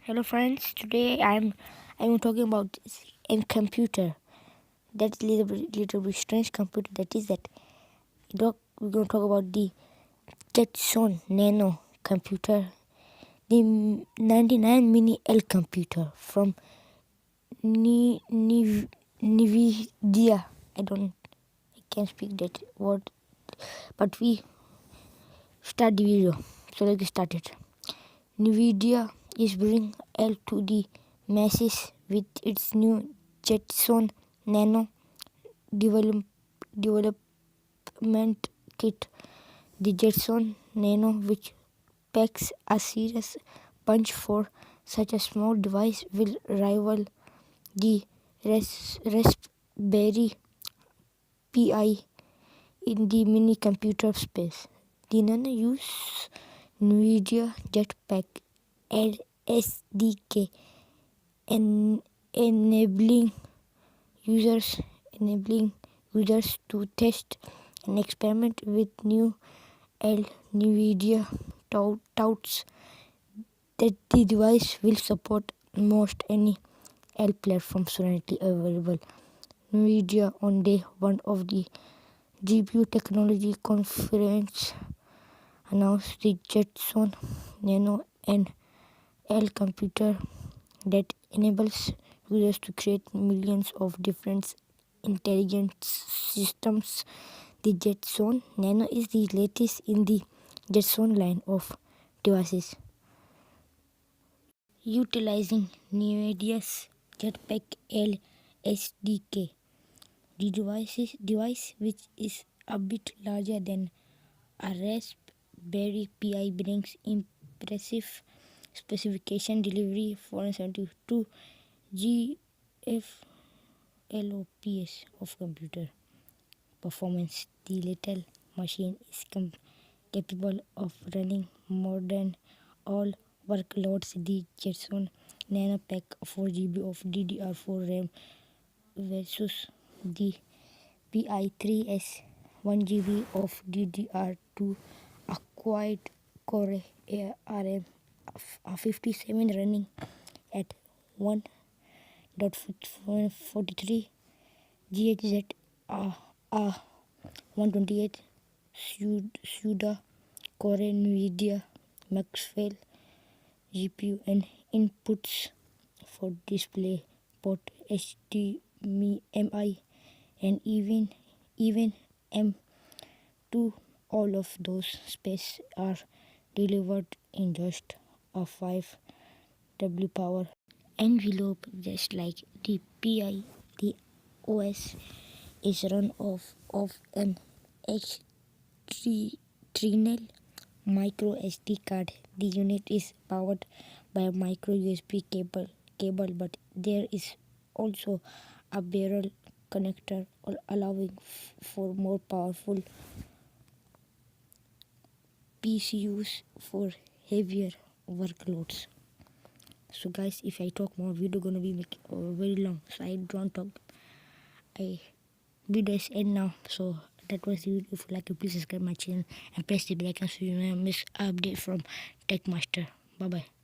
Hello friends, today I'm talking about a computer. That's little bit strange computer. We're gonna talk about the Jetson Nano computer, the 99 Mini L computer from NVIDIA. I can't speak that word, but we start the video. So let's get started. NVIDIA is bringing L to the masses with its new Jetson Nano development kit. The Jetson Nano, which packs a serious punch for such a small device, will rival the Raspberry Pi in the mini computer space. The Nano uses NVIDIA Jetpack SDK, enabling users to test and experiment with new L. NVIDIA touts that the device will support most any L platforms currently available. NVIDIA on day one of the GPU Technology Conference announced the Jetson Nano and L computer that enables users to create millions of different intelligent systems. The Jetson Nano is the latest in the Jetson line of devices, utilizing NVIDIA's Jetpack L SDK. The device, which is a bit larger than a Raspberry Pi, brings impressive specification delivery 472 GFLOPS of computer performance. The little machine is capable of running more than all workloads. The Jetson Nano pack 4 GB of DDR4 RAM versus the Pi3S 1 GB of DDR2, a quad-core ARM 57 running at 1.43 GHz, a 128 CUDA core NVIDIA Maxwell GPU, and inputs for display port, HDMI, and even M2. All of those specs are delivered in just a 5W power envelope. Just like the Pi, the OS is run off of an external micro SD card. The unit is powered by a micro USB cable, but there is also a barrel connector allowing for more powerful PCUs for heavier workloads. So guys, if I talk more, video gonna be very long, so I don't talk. Video is end now. So that was the video. If you like it, please subscribe my channel and press the bell icon so you never miss update from Tech Master. Bye bye.